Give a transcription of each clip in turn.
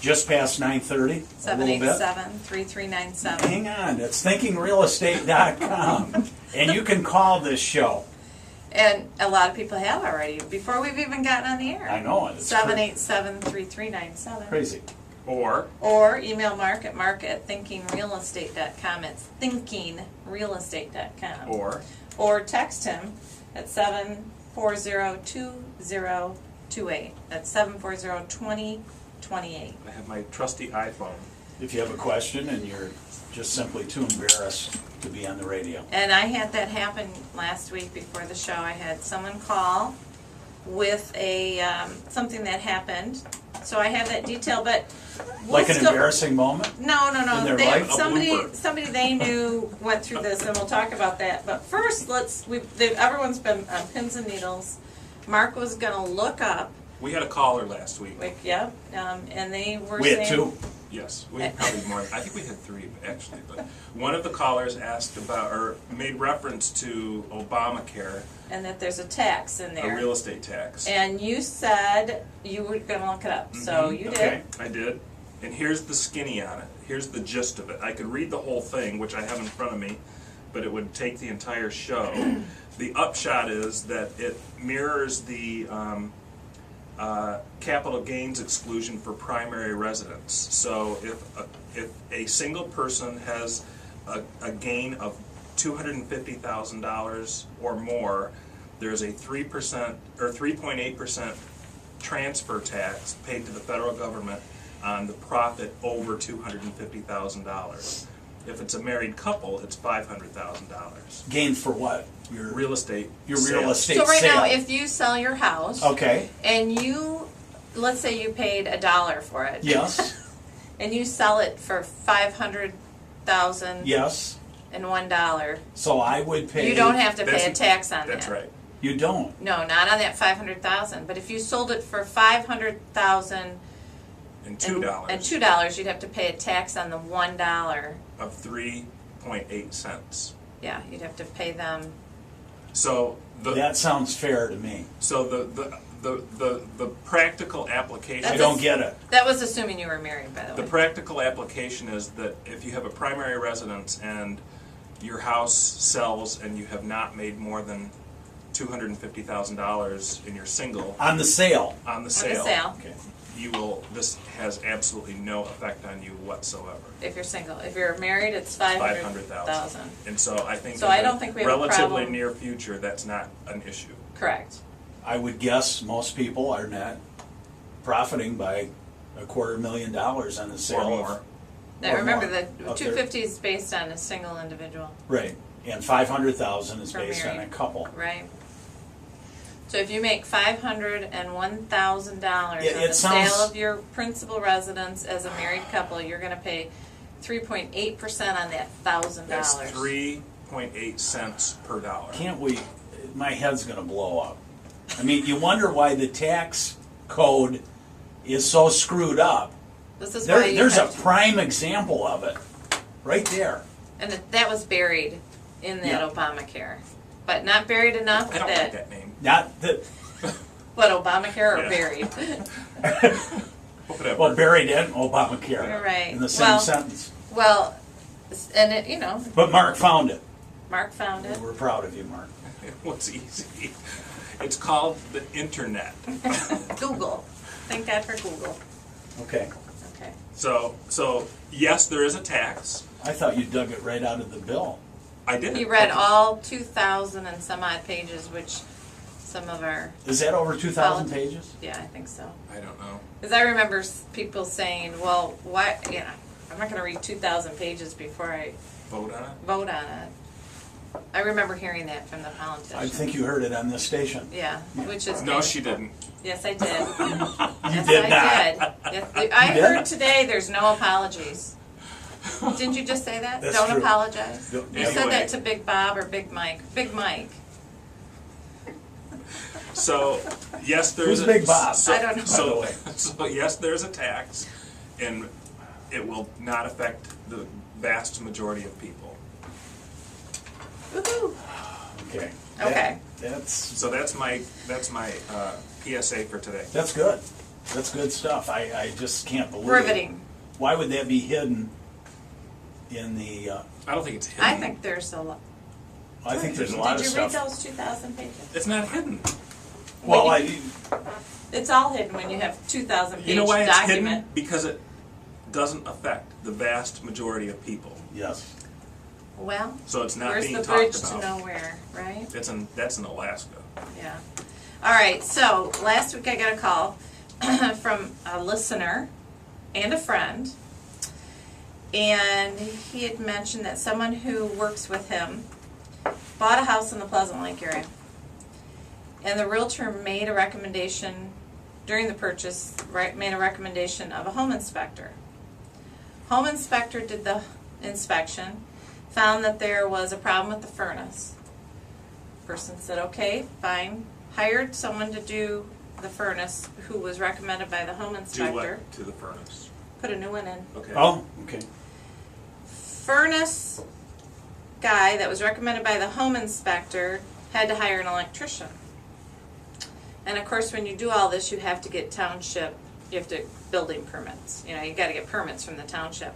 just past 9:30, a little bit. 787-3397. Hang on, it's thinkingrealestate.com. And you can call this show. And a lot of people have already, before we've even gotten on the air. I know it. It's 787-3397. crazy. Or email Mark at thinkingrealestate.com. It's thinkingrealestate.com. Or text him at 740-2028. That's 740-2028. I have my trusty iPhone. If you have a question and you're just simply too embarrassed to be on the radio. And I had that happen last week before the show. I had someone call with a something that happened. So I have that detail, but Like an embarrassing moment? No. in their They, life? somebody they knew went through this, and we'll talk about that. But first, everyone's been on pins and needles. Mark was going to look up. We had a caller last week. Yep, and they were We saying. had two. Yes, we had probably more. I think we had three, actually. But one of the callers asked about, or made reference to Obamacare, And that there's a tax in a there. real estate tax. And you said you were going to look it up, so you did. Okay. I did. And here's the skinny on it. Here's the gist of it. I could read the whole thing, which I have in front of me, but it would take the entire show. The upshot is that it mirrors the capital gains exclusion for primary residence. So if a single person has a gain of $250,000 or more, there's a 3% or 3.8% transfer tax paid to the federal government on the profit over $250,000. If it's a married couple, it's $500,000. Gain for what? Your Real estate. Your real sales. estate So right sale. now, if you sell your house, Okay. and let's say you paid $1 for it. Yes. And you sell it for $500,000 Yes. and $1. So I would pay. You don't have to pay a That's- tax on that. That's right. You don't. No, not on that $500,000. But if you sold it for $500,000 And $2 and $2, you'd have to pay a tax on the $1. of 3.8 cents. Yeah, you'd have to pay them. So That sounds fair to me. the practical application. I don't get it. That was assuming you were married, by the The way. practical application is that if you have a primary residence and your house sells and you have not made more than $250,000 in your single On the sale. on the sale, Okay. this has absolutely no effect on you whatsoever. If you're single. If you're married, it's $500,000. And so I think So in I the don't think we have a relatively problem. near future, that's not an issue. Correct. I would guess most people are not profiting by $250,000 on the sale. Or of- more. Now Or remember, more. the Up there. 250 is based on a single individual, Right. And 500,000 is For based on a married. couple. right? So if you make $501,000 Yeah, on it the sounds- sale of your principal residence as a married couple, you're going to pay 3.8% on that $1,000. That's 3.8 cents per dollar. Can't we? My head's going to blow up. I mean, you wonder why the tax code is so screwed up. This is why you There's a have to- prime example of it. Right there. and that was buried in that Yeah. Obamacare, but not buried enough I don't that like that name. Not that. what Obamacare or Yeah. buried. Whatever. Well, buried in Obamacare. You're right. In the same Well- sentence. Well, and But Mark found it. Mark found it. We're proud of you, Mark. What's easy? It's called the internet. Google. Thank God for Google. Okay. Okay. So yes, there is a tax. I thought you dug it right out of the bill. I did. He read all 2,000 and some odd pages, which some of our, Is that over 2,000 Well- pages? yeah, I think so. I don't know. Because I remember people saying, well, why, I'm not going to read 2,000 pages before I Vote on it. vote on it. I remember hearing that from the politicians. I think you heard it on this station. Yeah, which is No, good. she didn't. Yes, I did. You Yes, did I not. did. Yes, I did? heard today there's no apologies. Didn't you just say that? That's Don't true. apologize. Don't- You said Anyway. that to Big Bob or Big Mike. Big Mike. So yes, there's Who's a Big Bob? So, I don't know. So, By the way. so yes, there's a tax, and it will not affect the vast majority of people. Woohoo! Okay. Okay. That's So that's my PSA for today. good. That's good stuff. I just can't believe. Riveting. Why would that be hidden in the? I don't think it's hidden. I think there's a lot. I think there's a lot of Did you read stuff. those 2,000 pages? It's not hidden. Well, It's all hidden when you have 2,000 page You know why it's hidden? document. Because it doesn't affect the vast majority of people. yes. Well, So it's not where's being the talked bridge about. to nowhere, right? That's in Alaska. Yeah. All right, so last week I got a call from a listener and a friend, and he had mentioned that someone who works with him bought a house in the Pleasant Lake area, and the realtor made a recommendation during the purchase, made a recommendation of a home inspector. Home inspector did the inspection, found that there was a problem with the furnace. Person said, okay, fine, hired someone to do the furnace who was recommended by the home Do inspector. what to the furnace? Put a new one in. Okay. Oh, okay. Furnace guy that was recommended by the home inspector had to hire an electrician. And of course, when you do all this, you have to get township, you have to, building permits. You know, you gotta get permits from the township.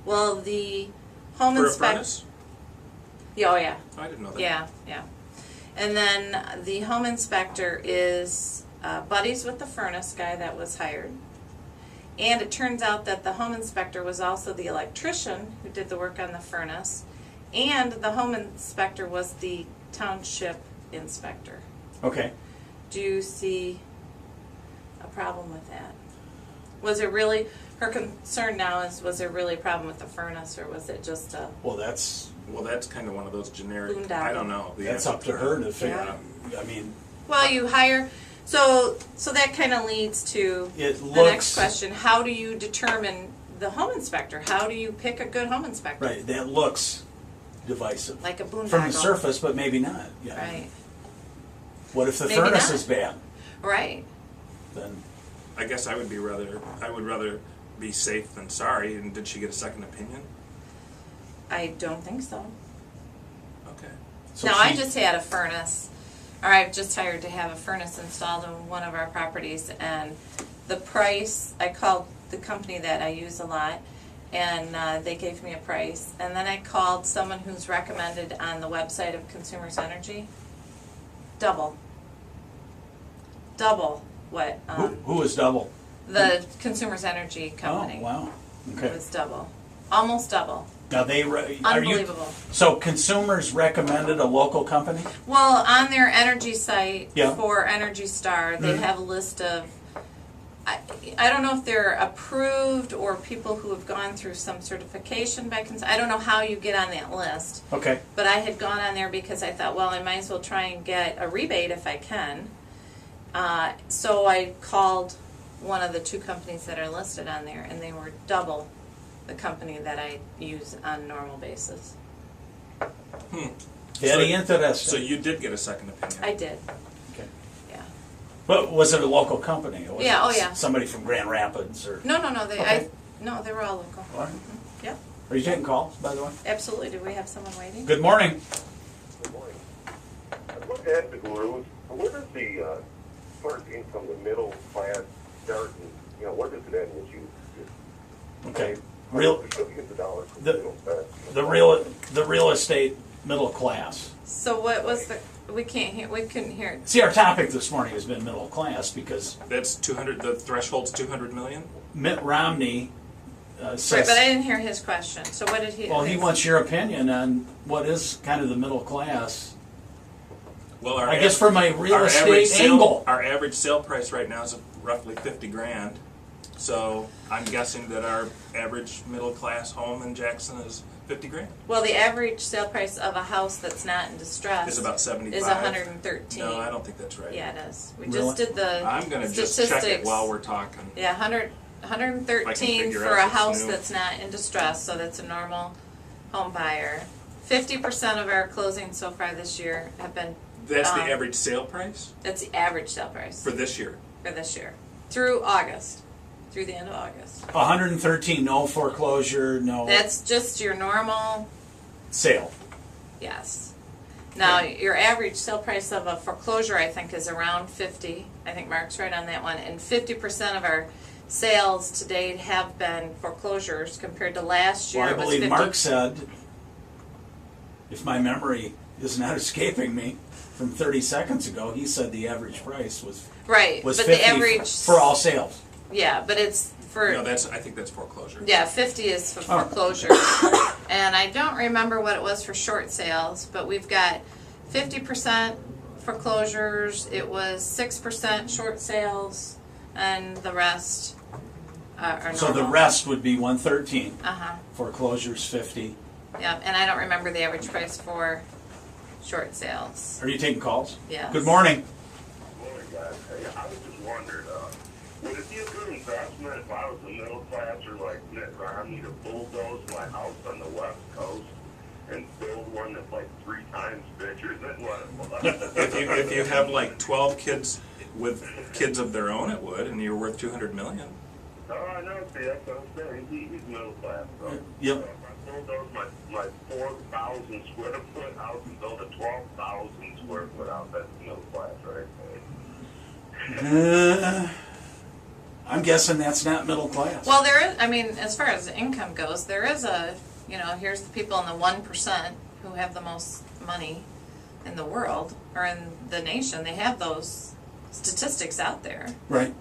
Well, the home For a inspector. furnace? Yeah, oh yeah. I didn't know that. Yeah, yeah. And then the home inspector is buddies with the furnace guy that was hired. And it turns out that the home inspector was also the electrician who did the work on the furnace. And the home inspector was the township inspector. Okay. Do you see a problem with that? Was it really, her concern now is, was there really a problem with the furnace, or was it just a, Well, that's kind of one of those generic. Boondoggle. I don't know. the that's answer up to her to that. figure Yeah. out. I mean, well, you hire, so that kind of leads to it the looks next question. How do you determine the home inspector? How do you pick a good home inspector? right. That looks divisive Like a boondoggle. from the surface, but maybe not. Yeah. Right, What if the Maybe furnace not. is bad? right. Then I guess I would rather be safe than sorry. And did she get a second opinion? I don't think so. Okay. so No, I she- just had a furnace, or I've just hired to have a furnace installed in one of our properties, and the price, I called the company that I use a lot, and they gave me a price. And then I called someone who's recommended on the website of Consumers Energy. Double what who is double? the Consumers Energy company. Oh, wow. It Okay. was double, almost double. Now are you Unbelievable. so consumers recommended a local company? Well, on their energy site Yeah. for Energy Star, they have a list of, I don't know if they're approved or people who have gone through some certification by, I don't know how you get on that list. Okay. But I had gone on there because I thought, well, I might as well try and get a rebate if I can. So I called one of the two companies that are listed on there, and they were double the company that I use on a normal basis. Very interesting. So you did get a second opinion. I did, Okay. yeah. But was it a local company? Or was Yeah, it oh, yeah. Somebody from Grand Rapids or? No, Okay. they were all local. All right. Yep, Are you taking calls, by the way? absolutely. Do we have someone waiting? Good morning. Good morning. I wanted to ask the guru, where does the first income, the middle class start, and where does it end as you Okay. Real billions of dollars from the- middle class? the real estate middle class. So what was we couldn't hear it. See, our topic this morning has been middle class because That's 200. The threshold's 200 million. Mitt Romney says. Right, but I didn't hear his question. So what did he? Well, he wants your opinion on what is kind of the middle class. Well, I guess from a real our estate average sale, angle. Our average sale price right now is roughly 50 grand. So I'm guessing that our average middle class home in Jackson is 50 grand. Well, the average sale price of a house that's not in distress It's about 75. is 113. No, I don't think that's right. Yeah, it is. We Really? just did the I'm gonna just statistics. check it while we're talking. Yeah, I can 113 figure for out a if it's house new. that's not in distress, so that's a normal home buyer. 50% of our closings so far this year have been. That's the average sale price That's the average sale price for this year. through August, through the end of August. 113, no foreclosure, no That's just your normal. sale. Yes. Now, your average sale price of a foreclosure, I think, is around 50. I think Mark's right on that one. And 50% of our sales to date have been foreclosures compared to last year. Well, I it was believe 50. Mark said, if my memory is not escaping me, from 30 seconds ago, he said the average price was Right, was but 50 the average for all sales. Yeah, but it's for No, I think that's foreclosure. yeah, 50 is for Oh. foreclosures. And I don't remember what it was for short sales, but we've got 50% foreclosures, it was 6% short sales, and the rest are normal. So the rest would be 113, Uh-huh, foreclosures 50. yeah, and I don't remember the average price for short sales. Are you taking calls? Yes. Good morning. Morning, guys. Hey, I was just wondering, would it be a good investment if I was a middle classer like Mitt Romney to bulldoze my house on the West Coast and build one that's like 3 times bigger than what it was? If you have like 12 kids with kids of their own, it would, and you're worth $200 million. Oh, I know. See, that's what I'm saying. He's middle class. So, Yep. so if I bulldoze my 4,000 square foot house and build a 12,000 square foot house, that's middle class, right? I'm guessing that's not middle class. Well, there is, I mean, as far as income goes, there is a, here's the people in the 1% who have the most money in the world, or in the nation. They have those statistics out there. Right.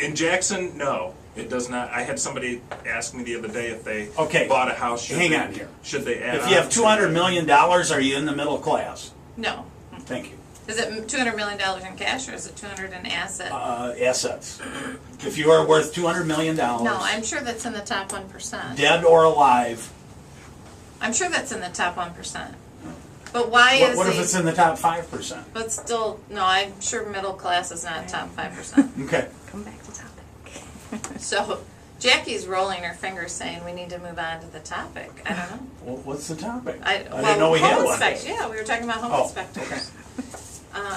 In Jackson, no, it does not. I had somebody ask me the other day if they Okay, bought a house. hang on here. Should they add If you have on $200 million, are you in the middle class? No. Thank you. Is it $200 million in cash, or is it 200 in asset? Assets. If you are worth $200 million, No, I'm sure that's in the top 1%. dead or alive, I'm sure that's in the top 1%. But why what, is what if he- it's in the top 5%? But still, no, I'm sure middle class is not top 5%. Okay. Come back to topic. So Jackie's rolling her fingers saying we need to move on to the topic. I don't know. Well, what's the topic? I didn't know we had home one. inspect- Yeah, we were talking about home Oh, inspectors.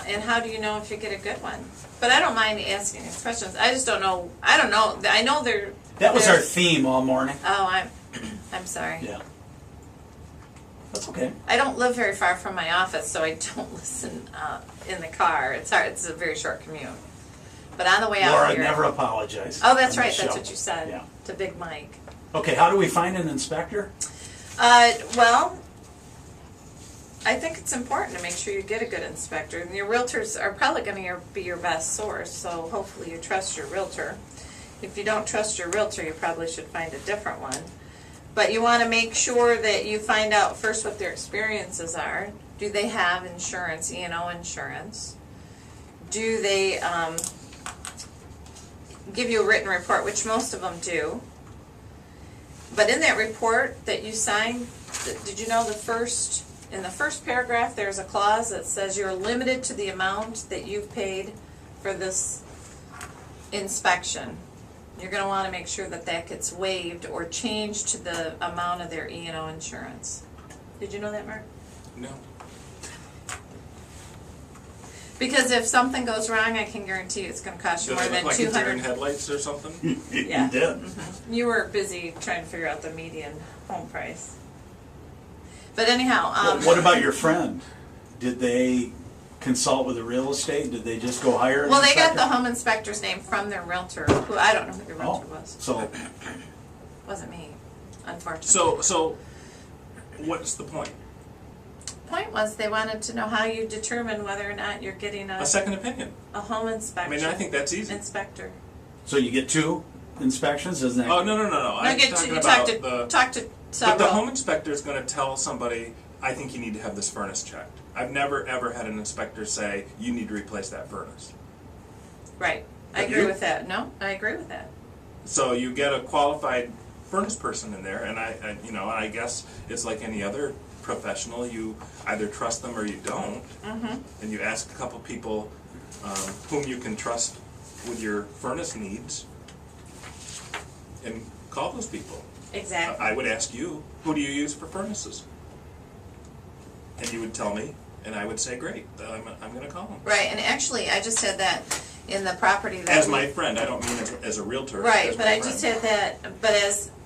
And how do you know if you get a good one? But I don't mind asking these questions. I just don't know. I don't know. I know they're. That was our they're- theme all morning. Oh, I'm sorry. Yeah. That's okay. I don't live very far from my office, so I don't listen in the car. It's hard. It's a very short commute. But on the way out Laura, here. never apologize. Oh, that's on right. this That's show. what you said Yeah. to Big Mike. Okay, how do we find an inspector? Well, I think it's important to make sure you get a good inspector. And your realtors are probably going to be your best source, so hopefully you trust your realtor. If you don't trust your realtor, you probably should find a different one. But you want to make sure that you find out first what their experiences are. Do they have insurance, E&O insurance? Do they give you a written report, which most of them do? But in that report that you sign, did you know in the first paragraph, there's a clause that says you're limited to the amount that you've paid for this inspection. You're going to want to make sure that that gets waived or changed to the amount of their E&O insurance. Did you know that, Mark? No. Because if something goes wrong, I can guarantee you it's going to cost you Does more it than look like a deer in 200. headlights or something? Yeah. You did. You were busy trying to figure out the median home price. But anyhow, What about your friend? Did they consult with a real estate? Did they just go hire an well, they got inspector? the home inspector's name from their realtor, who I don't know who their realtor was. So, Wasn't me, unfortunately. So what's the point? Point was they wanted to know how you determine whether or not you're getting A second opinion. a home I inspection. mean, I think that's easy. Inspector. so you get 2 inspections, isn't that? Oh, no. No, I'm get to, talking you about talk to But several. the home inspector is going to tell somebody, I think you need to have this furnace checked. I've never, ever had an inspector say, you need to replace that furnace. Right. I Have agree you? with that. No, I agree with that. So you get a qualified furnace person in there, and I guess it's like any other professional. You either trust them or you don't, and you ask a couple people whom you can trust with your furnace needs, and call those people. Exactly. I would ask you, who do you use for furnaces? And you would tell me, and I would say, great, I'm going to call them. Right, and actually, I just had that in the property that As we- my friend, I don't mean as a realtor. Right, as but my I just friend. had that, but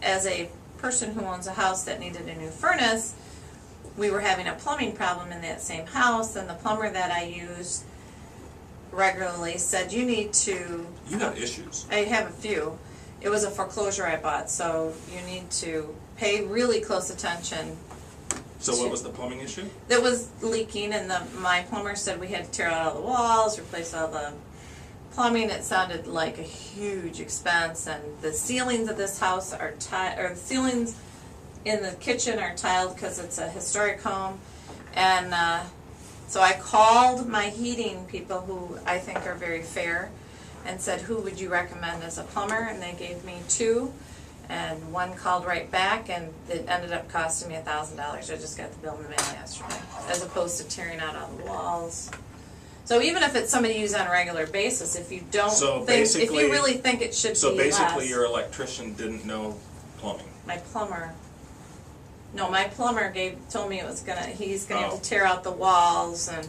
as a person who owns a house that needed a new furnace, we were having a plumbing problem in that same house, and the plumber that I used regularly said, you need to... You got issues. I have a few. It was a foreclosure I bought, so you need to pay really close attention. So what was the plumbing issue? That was leaking, and my plumber said we had to tear out all the walls, replace all the plumbing. It sounded like a huge expense, and the ceilings of this house are or the ceilings in the kitchen are tiled because it's a historic home. And so I called my heating people, who I think are very fair, and said, who would you recommend as a plumber? And they gave me two, and one called right back, and it ended up costing me $1,000. I just got the bill in the mail yesterday, as opposed to tearing out all the walls. So even if it's somebody you use on a regular basis, if you don't if you really think it should be less. So basically your electrician didn't know plumbing. My plumber told me he's gonna have to tear out the walls and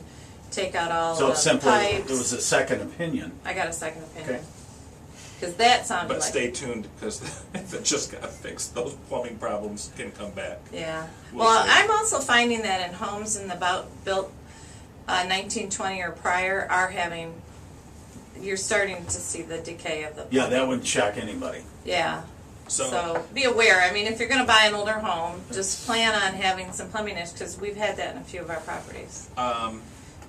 take out all So the it's simply, pipes. it was a second opinion. I got a second opinion. Okay. Because that sounded But like... stay tuned, because if it just got fixed, those plumbing problems can come back. Yeah. We'll Well, see. I'm also finding that in homes built 1920 or prior you're starting to see the decay of the... Yeah, that wouldn't shock anybody. Yeah. So, So be aware. I mean, if you're going to buy an older home, just plan on having some plumbing issues, because we've had that in a few of our properties.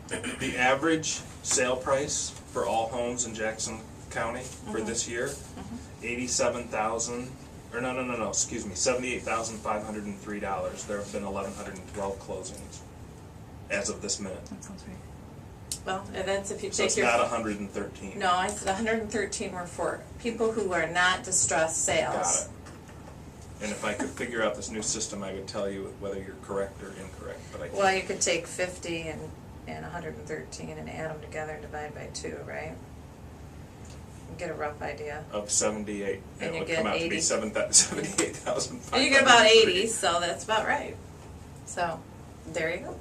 the average sale price for all homes in Jackson County for this year, $78,503. There have been 1,112 closings as of this minute. That sounds right. Well, that's if you So take it's your... not 113. No, I said 113 were for people who are not distressed sales. Got it. And if I could figure out this new system, I would tell you whether you're correct or incorrect, but I can't. Well, you could take 50 and 113 and add them together and divide by 2, right? And get a rough idea. Of 78, And it you would get come out to 80. be 78,500. And you get about 80, so that's about right. So, there you go.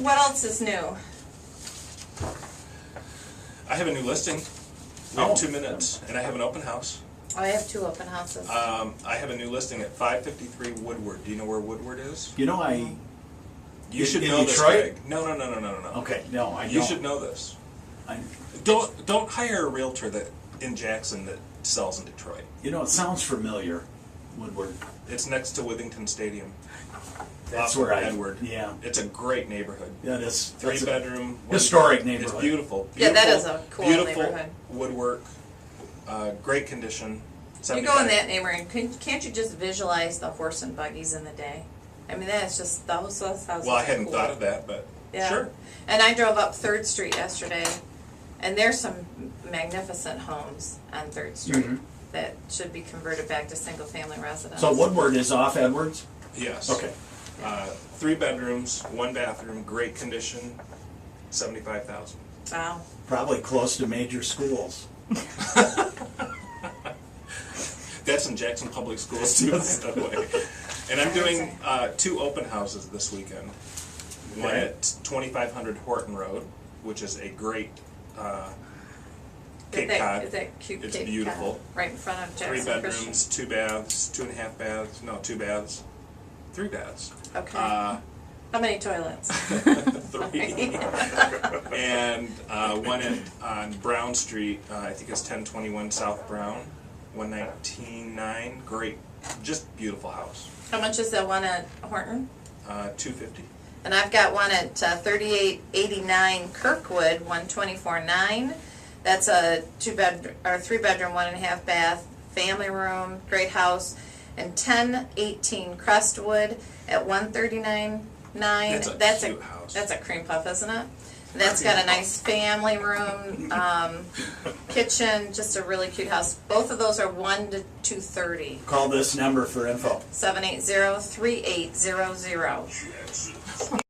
What else is new? I have a new listing. We have 2 minutes, and I have an open house. Oh, I have 2 open houses. I have a new listing at 553 Woodward. Do you know where Woodward is? You know, You should in know this, Detroit? Greg. No. Okay, no, I don't. You should know this. Don't hire a realtor in Jackson that sells in Detroit. You know, it sounds familiar, Woodward. It's next to Withington Stadium. That's off where Edward. Yeah. It's a great neighborhood. Yeah, that's a 3-bedroom. historic It's neighborhood. beautiful. Yeah, that is a cool beautiful neighborhood. Woodwork, great condition. You go in that neighborhood, can't you just visualize the horse and buggies in the day? I mean, that's just, those houses Well, I are hadn't cool. thought of that, but Yeah. sure. And I drove up 3rd Street yesterday, and there's some magnificent homes on 3rd Street Mhm. that should be converted back to single-family residence. So Woodward is off Edwards? Yes. Okay. 3 bedrooms, 1 bathroom, great condition, 75,000. Wow. Probably close to major schools. That's in Jackson Public Schools too, by the way. And I'm doing 2 open houses this weekend. One Okay. at 2500 Horton Road, which is a great Cape Cod. Is that cute It's Cape beautiful. Cod, right in front of 3 Jackson bedrooms, Christian? 2 baths, 2.5 baths, no, 2 baths, 3 baths. Okay. Uh, How many toilets? 3. And one on Brown Street, I think it's 1021 South Brown, 119.9. Great, just beautiful house. How much is that one at Horton? 250. And I've got one at 3889 Kirkwood, 124.9. That's a 3-bedroom, 1.5 bath, family room, great house. And 1018 Crestwood at 139.9. That's a cute house. That's a cream puff, isn't it? And that's got a nice family room, kitchen, just a really cute house. Both of those are 1 to 230. Call this number for info. 780-3800.